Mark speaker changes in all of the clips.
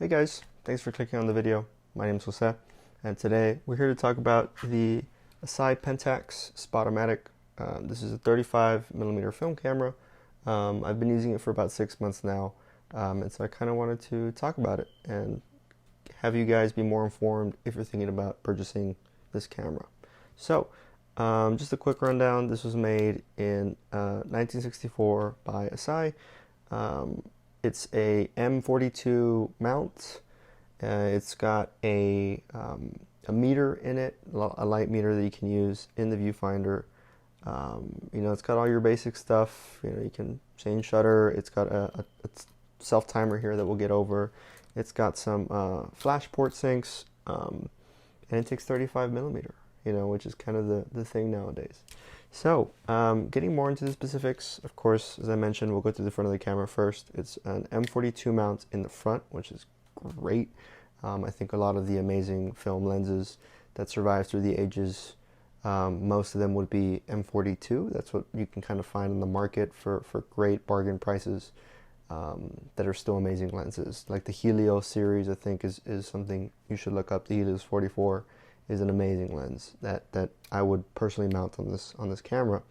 Speaker 1: Hey guys, thanks for clicking on the video. My name is Jose, and today we're here to talk about the Asahi Pentax Spotomatic. This is a 35mm film camera. I've been using it for about 6 months now, and so I kind of wanted to talk about it and have you guys be more informed if you're thinking about purchasing this camera. So, just a quick rundown. This was made in 1964 by Asahi. It's a M42 mount. It's got a meter in it, a light meter that you can use in the viewfinder. It's got all your basic stuff. You can change shutter. It's got a self timer here that we'll get over. It's got some flash port sinks, and it takes 35mm, which is kind of the thing nowadays. So, getting more into the specifics, of course, as I mentioned, we'll go to the front of the camera first. It's an M42 mount in the front, which is great. I think a lot of the amazing film lenses that survive through the ages, most of them would be M42. That's what you can kind of find in the market for great bargain prices, that are still amazing lenses. Like the Helios series, I think is something you should look up. The Helios 44 is an amazing lens that I would personally mount on this camera.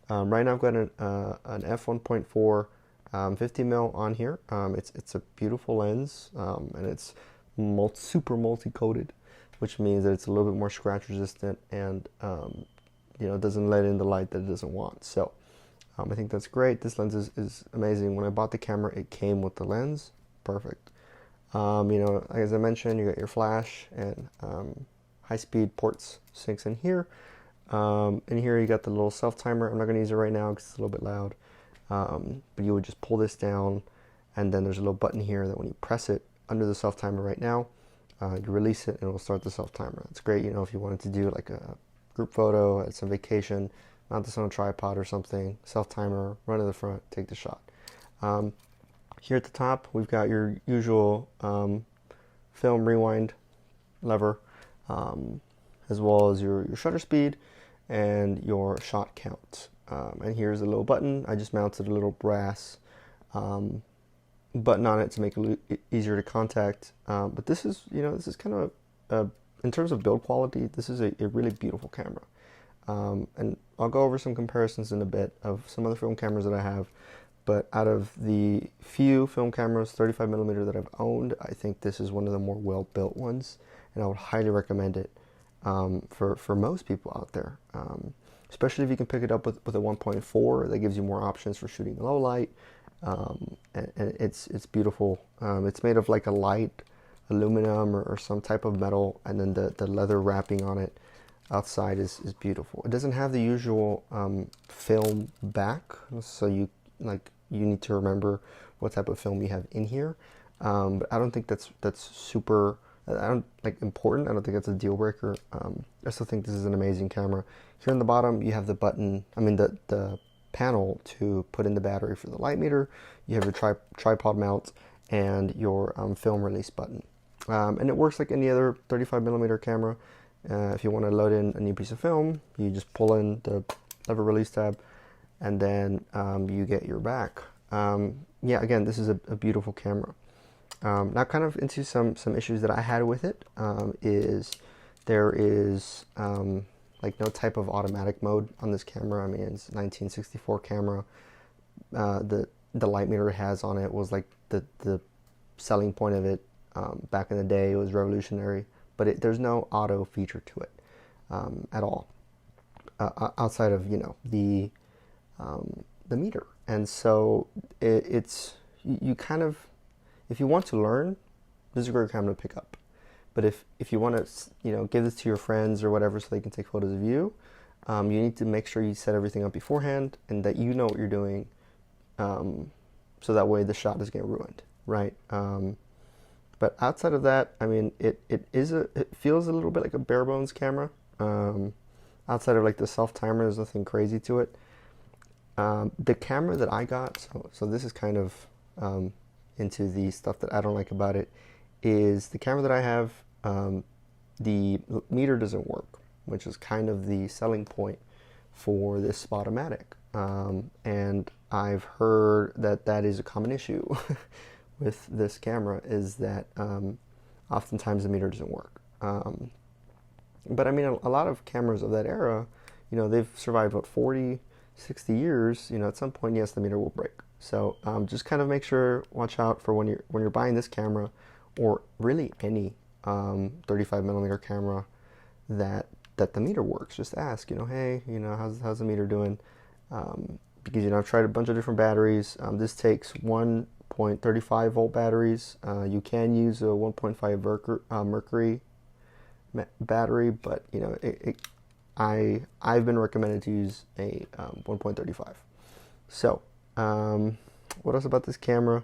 Speaker 1: Right now I've got an f1.4 50mm on here. It's a beautiful lens, and it's super multi-coated, which means that it's a little bit more scratch resistant and it doesn't let in the light that it doesn't want. So I think that's great. This lens is amazing. When I bought the camera, it came with the lens. Perfect. As I mentioned, you got your flash and high-speed ports sinks in here. In here you got the little self-timer. I'm not going to use it right now because it's a little bit loud. But you would just pull this down, and then there's a little button here that when you press it under the self-timer right now, you release it and it will start the self-timer. It's great, if you wanted to do like a group photo at some vacation, mount this on a tripod or something, self-timer, run to the front, take the shot. Here at the top, we've got your usual film rewind lever, as well as your shutter speed and your shot count. And here's a little button. I just mounted a little brass button on it to make it easier to contact. But this is kind of in terms of build quality, this is a really beautiful camera. And I'll go over some comparisons in a bit of some other film cameras that I have. But out of the few film cameras, 35mm, that I've owned, I think this is one of the more well-built ones, and I would highly recommend it for most people out there. Especially if you can pick it up with a 1.4, that gives you more options for shooting low light. And it's beautiful. It's made of like a light aluminum or some type of metal, and then the leather wrapping on it outside is beautiful. It doesn't have the usual film back, so you need to remember what type of film you have in here. But I don't think that's super. I don't important. I don't think that's a deal breaker. I still think this is an amazing camera. Here on the bottom, you have the button. The panel to put in the battery for the light meter. You have your tripod mount and your film release button. And it works like any other 35mm camera. If you want to load in a new piece of film, you just pull in the lever release tab, and then you get your back. Again, this is a beautiful camera. Now, kind of into some issues that I had with it, is there is no type of automatic mode on this camera. I mean, it's a 1964 camera. The light meter it has on it was like the selling point of it. Back in the day, it was revolutionary, but there's no auto feature to it at all, outside of the meter. And so you kind of, if you want to learn, this is a great camera to pick up. But if you want to give this to your friends or whatever so they can take photos of you, you need to make sure you set everything up beforehand and that you know what you're doing, so that way the shot doesn't get ruined, right? But outside of that, I mean, it feels a little bit like a bare bones camera. Outside of like the self timer, there's nothing crazy to it. The camera that I got, so this is kind of into the stuff that I don't like about it, is the camera that I have, the meter doesn't work, which is kind of the selling point for this Spotomatic. And I've heard that is a common issue with this camera is that oftentimes the meter doesn't work. But I mean, a lot of cameras of that era, they've survived, what, 40, 60 years. At some point, yes, the meter will break. So just kind of make sure, watch out for when you're buying this camera, or really any 35 millimeter camera, that the meter works. Just ask, hey, how's the meter doing? Because I've tried a bunch of different batteries. This takes 1.35 volt batteries. You can use a 1.5 mercury battery, but I've been recommended to use a 1.35. So what else about this camera?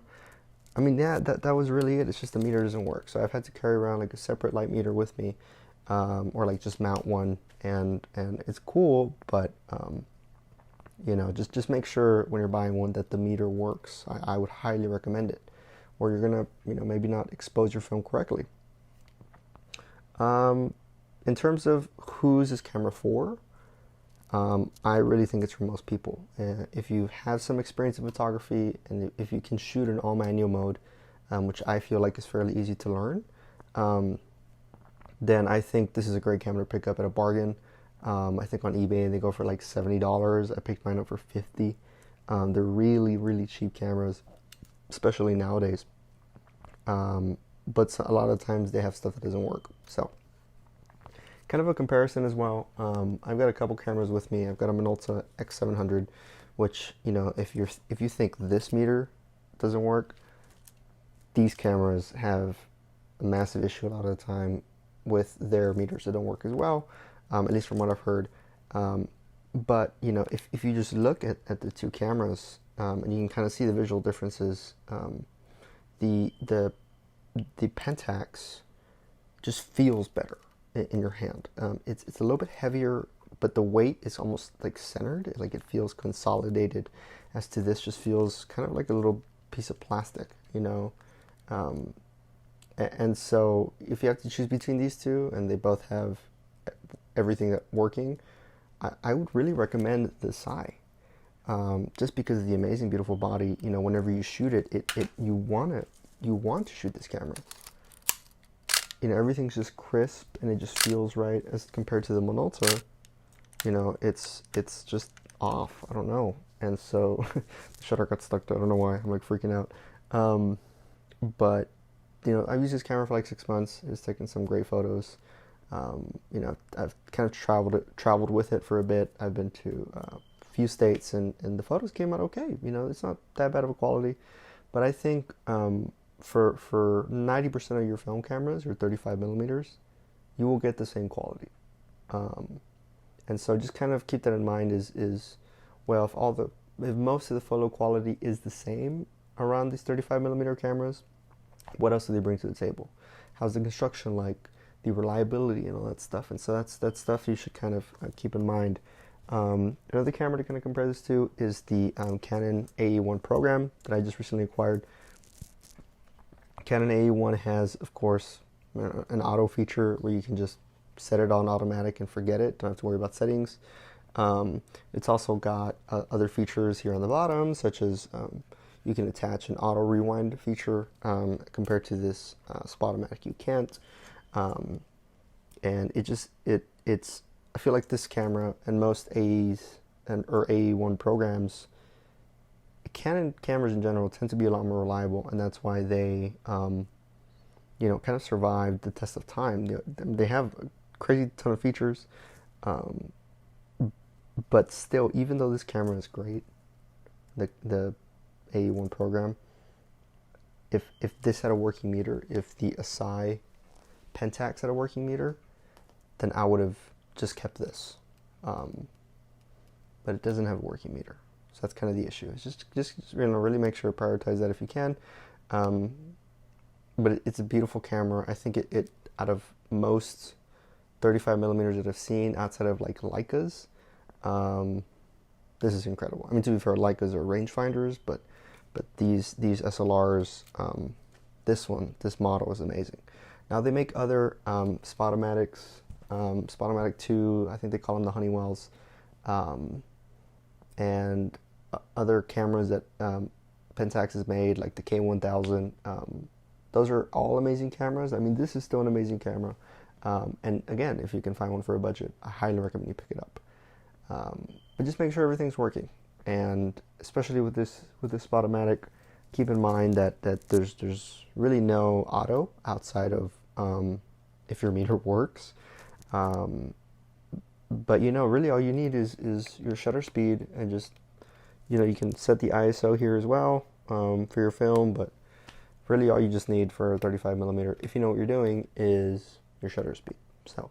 Speaker 1: I mean, yeah, that was really it. It's just the meter doesn't work, so I've had to carry around like a separate light meter with me, or like just mount one, and it's cool, but just make sure when you're buying one that the meter works. I would highly recommend it, or you're gonna maybe not expose your film correctly. In terms of who's this camera for, I really think it's for most people. If you have some experience in photography, and if you can shoot in all manual mode, which I feel like is fairly easy to learn, then I think this is a great camera to pick up at a bargain. I think on eBay they go for like $70. I picked mine up for $50. They're really, really cheap cameras, especially nowadays. But a lot of times they have stuff that doesn't work. So, kind of a comparison as well. I've got a couple cameras with me. I've got a Minolta X700, which, if you think this meter doesn't work, these cameras have a massive issue a lot of the time with their meters that don't work as well, at least from what I've heard. But if you just look at the two cameras, and you can kind of see the visual differences, the Pentax just feels better in your hand. It's a little bit heavier, but the weight is almost like centered, like it feels consolidated, as to this just feels kind of like a little piece of plastic, and so if you have to choose between these two, and they both have everything that working, I would really recommend the Sai, just because of the amazing, beautiful body. Whenever you shoot it, you want to shoot this camera. Everything's just crisp, and it just feels right as compared to the Minolta. It's just off. I don't know. And so the shutter got stuck there. I don't know why. I'm like freaking out. But I've used this camera for like 6 months. It's taken some great photos. I've kind of traveled with it for a bit. I've been to a few states, and the photos came out okay. It's not that bad of a quality, but I think for 90% of your film cameras, your 35 millimeters, you will get the same quality. And so just kind of keep that in mind. Well, if most of the photo quality is the same around these 35 millimeter cameras, what else do they bring to the table? How's the construction like? The reliability and all that stuff. And so that's stuff you should kind of keep in mind. Another camera to kind of compare this to is the Canon AE1 program that I just recently acquired. Canon AE1 has, of course, an auto feature where you can just set it on automatic and forget it. Don't have to worry about settings. It's also got other features here on the bottom, such as you can attach an auto rewind feature. Compared to this Spot-O-Matic, you can't. And it's I feel like this camera and most AEs or AE1 programs, Canon cameras in general, tend to be a lot more reliable, and that's why they kind of survived the test of time. They have a crazy ton of features, but still, even though this camera is great, the AE1 program, if this had a working meter, if the Asahi Pentax had a working meter, then I would have just kept this. But it doesn't have a working meter, so that's kind of the issue. It's just really make sure to prioritize that if you can. But it's a beautiful camera. I think it out of most 35 millimeters that I've seen, outside of like Leicas, this is incredible. I mean, to be fair, Leicas are rangefinders, but these SLRs, this model is amazing. Now they make other Spot-O-Matics, Spot-O-Matic 2, I think they call them the Honeywells, and other cameras that Pentax has made, like the K1000. Those are all amazing cameras. I mean, this is still an amazing camera. And again, if you can find one for a budget, I highly recommend you pick it up. But just make sure everything's working. And especially with this Spot-O-Matic, keep in mind that there's really no auto outside of if your meter works. But really all you need is your shutter speed, and just you can set the ISO here as well for your film, but really all you just need for a 35mm, if you know what you're doing, is your shutter speed. So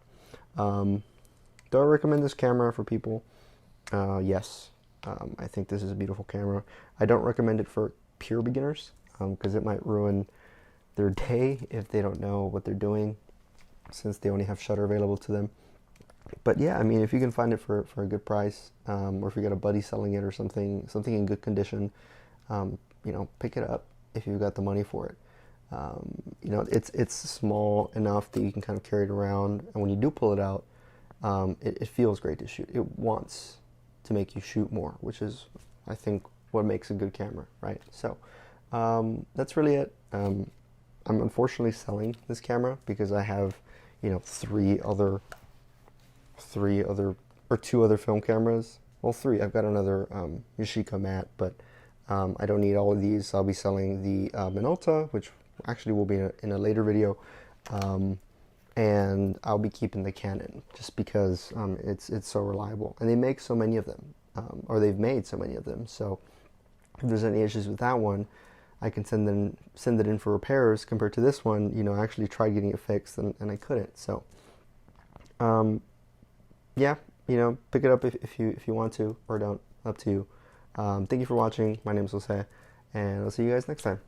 Speaker 1: do I recommend this camera for people? Yes. I think this is a beautiful camera. I don't recommend it for pure beginners because it might ruin their day if they don't know what they're doing, since they only have shutter available to them. But yeah, I mean, if you can find it for a good price, or if you got a buddy selling it or something in good condition, pick it up if you've got the money for it. It's small enough that you can kind of carry it around, and when you do pull it out, it feels great to shoot. It wants to make you shoot more, which is, I think, what makes a good camera, right? So that's really it. I'm unfortunately selling this camera because I have, two other film cameras. Well, three. I've got another Yashica Mat, but I don't need all of these. So I'll be selling the Minolta, which actually will be in a later video, and I'll be keeping the Canon just because it's so reliable, and they make so many of them, or they've made so many of them. So if there's any issues with that one, I can send it in for repairs. Compared to this one, I actually tried getting it fixed and I couldn't. So yeah, pick it up if you want to, or don't. Up to you. Thank you for watching. My name is Jose, and I'll see you guys next time.